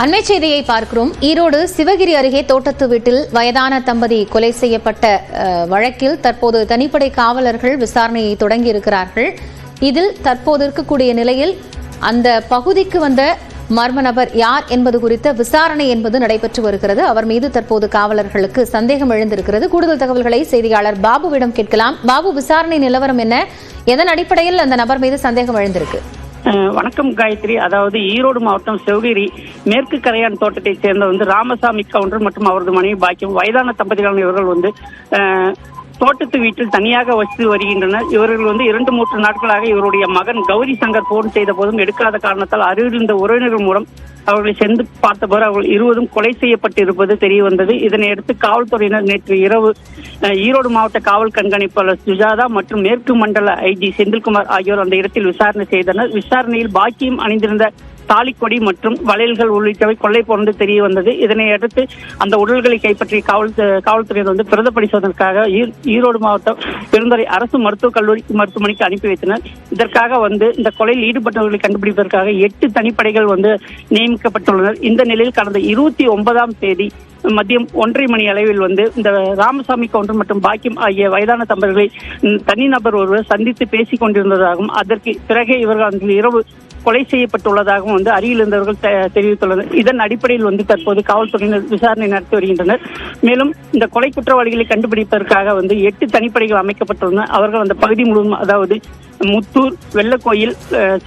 அண்மை செய்தியை பார்க்கிறோம். ஈரோடு சிவகிரி அருகே தோட்டத்து வீட்டில் வயதான தம்பதி கொலை செய்யப்பட்ட வழக்கில் தற்போது தனிப்படை காவலர்கள் விசாரணையை தொடங்கியிருக்கிறார்கள். இதில் தற்போது இருக்கக்கூடிய நிலையில் அந்த பகுதிக்கு வந்த மர்ம நபர் யார் என்பது குறித்த விசாரணை என்பது நடைபெற்று வருகிறது. அவர் மீது தற்போது காவலர்களுக்கு சந்தேகம் எழுந்திருக்கிறது. கூடுதல் தகவல்களை செய்தியாளர் பாபுவிடம் கேட்கலாம். பாபு, விசாரணை நிலவரம் என்ன? எதன் அடிப்படையில் அந்த நபர் மீது சந்தேகம் எழுந்திருக்கு? வணக்கம் காயத்ரி. அதாவது ஈரோடு மாவட்டம் சிவகிரி மேற்கு கரையான் தோட்டத்தை சேர்ந்த ராமசாமி கவுண்டர் மற்றும் அவரது மனைவி பாக்கியம் வயதான தம்பதிகளான இவர்கள் தோட்டத்து வீட்டில் தனியாக வசித்து வருகின்றனர். இவர்கள் 2-3 நாட்களாக இவருடைய மகன் கௌரி சங்கர் போன் செய்த போதும் எடுக்காத காரணத்தால் அருகில் இருந்த உறவினர்கள் மூலம் அவர்களை சென்று பார்த்தபோது அவர்கள் இருவரும் கொலை செய்யப்பட்டு இருப்பது தெரிய வந்தது. இதனையடுத்து காவல்துறையினர் நேற்று இரவு ஈரோடு மாவட்ட காவல் கண்காணிப்பாளர் சுஜாதா மற்றும் மேற்கு மண்டல ஐஜி செந்தில்குமார் ஆகியோர் அந்த இடத்தில் விசாரணை செய்தனர். விசாரணையில் பாக்கியம் அணிந்திருந்த தாலிக்கொடி மற்றும் வளையல்கள் உள்ளிட்டவை கொள்ளை போன்று தெரிய வந்தது. இதனை அடுத்து அந்த உடல்களை கைப்பற்றிய காவல்துறையினர் பிரத பரிசோதனைக்காக ஈரோடு மாவட்டம் பெருந்துறை அரசு மருத்துவக் கல்லூரி மருத்துவமனைக்கு அனுப்பி வைத்தனர். இதற்காக இந்த கொலையில் ஈடுபட்டவர்களை கண்டுபிடிப்பதற்காக 8 தனிப்படைகள் நியமிக்கப்பட்டுள்ளனர். இந்த நிலையில் கடந்த 29ஆம் தேதி மதியம் 1:30 மணி அளவில் இந்த ராமசாமி கவுண்டர் மற்றும் பாக்கியம் ஆகிய வயதான தம்பதிகளை தனிநபர் ஒருவர் சந்தித்து பேசிக் கொண்டிருந்ததாகவும் அதற்கு பிறகே இவர்கள் அன்று இரவு கொலை செய்யப்பட்டுள்ளதாகவும் அருகில் இருந்தவர்கள் தெரிவித்துள்ளனர். இதன் அடிப்படையில் தற்போது காவல்துறையினர் விசாரணை நடத்தி வருகின்றனர். மேலும் இந்த கொலை குற்றவாளிகளை கண்டுபிடிப்பதற்காக 8 தனிப்படைகள் அமைக்கப்பட்டுள்ளன. அவர்கள் அந்த பகுதி முழுவதும், அதாவது முத்தூர், வெள்ளக்கோயில்,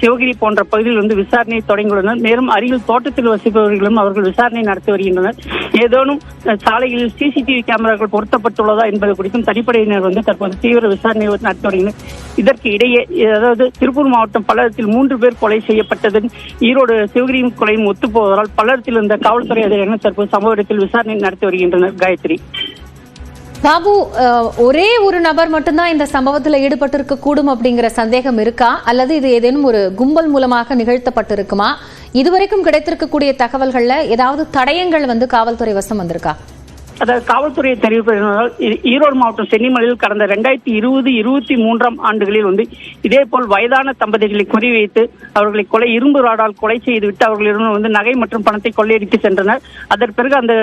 சிவகிரி போன்ற பகுதியில் விசாரணையை தொடங்கியுள்ளனர். மேலும் அருகில் தோட்டத்தில் வசிப்பவர்களும் அவர்கள் விசாரணை நடத்தி வருகின்றனர். ஏதேனும் சாலைகளில் சிசிடிவி கேமராக்கள் பொருத்தப்பட்டுள்ளதா என்பது குறித்தும் தனிப்படையினர் தற்போது தீவிர விசாரணை நடத்தி வருகின்றனர். இதற்கு இடையே, அதாவது திருப்பூர் மாவட்டம் பல்லடத்தில் 3 பேர் கொலை செய்யப்பட்டதன் ஈரோடு சிவகிரி கொலையும் ஒத்துப்போவதால் பல்லடத்தில் இருந்த காவல்துறை அதிகாரிகள் தற்போது சம்பவ இடத்தில் விசாரணை நடத்தி வருகின்றனர். காயத்ரி. பாபு, ஒரே ஒரு நபர் மட்டும்தான் இந்த சம்பவத்தில் ஈடுபட்டிருக்க கூடும் அப்படிங்கிற சந்தேகம் இருக்கா, அல்லது இது ஏதேனும் ஒரு கும்பல் மூலமாக நிகழ்த்தப்பட்டிருக்குமா? இதுவரைக்கும் கிடைத்திருக்கக்கூடிய தகவல்கள்ல ஏதாவது தடயங்கள் காவல்துறை வசம் வந்திருக்கா? அதாவது காவல்துறையை தெரிவிப்பதால் ஈரோடு மாவட்டம் சென்னிமலையில் கடந்த 2020-23ஆம் ஆண்டுகளில் இதேபோல் வயதான தம்பதிகளை குறிவைத்து அவர்களை இரும்பு ராடால் கொலை செய்துவிட்டு அவர்களிடம் நகை மற்றும் பணத்தை கொள்ளையடித்து சென்றனர். அதன் பிறகு அந்த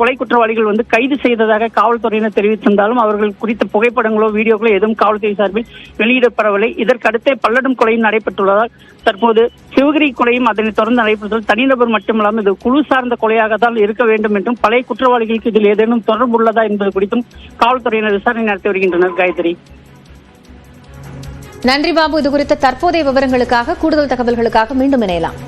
கொலை குற்றவாளிகள் கைது செய்ததாக காவல்துறையினர் தெரிவித்திருந்தாலும் அவர்கள் குறித்த புகைப்படங்களோ வீடியோக்களோ எதுவும் காவல்துறை சார்பில் வெளியிடப்படவில்லை. இதற்கடுத்தே பல்லடம் கொலையும் நடைபெற்றுள்ளதால் தற்போது சிவகிரி கொலையும் அதனை தொடர்ந்து நடைபெற்றது. தனிநபர் மட்டுமல்லாமல் இது குழு சார்ந்த கொலையாகத்தான் இருக்க வேண்டும் என்றும் பழைய குற்றவாளிகளுக்கு இதில் ஏதேனும் தொடர்பு உள்ளதா என்பது குறித்தும் காவல்துறையினர் விசாரணை நடத்தி வருகின்றனர். காயத்ரி. நன்றி பாபு. இது குறித்த தற்போதைய விவரங்களுக்காக, கூடுதல் தகவல்களுக்காக மீண்டும் இணையலாம்.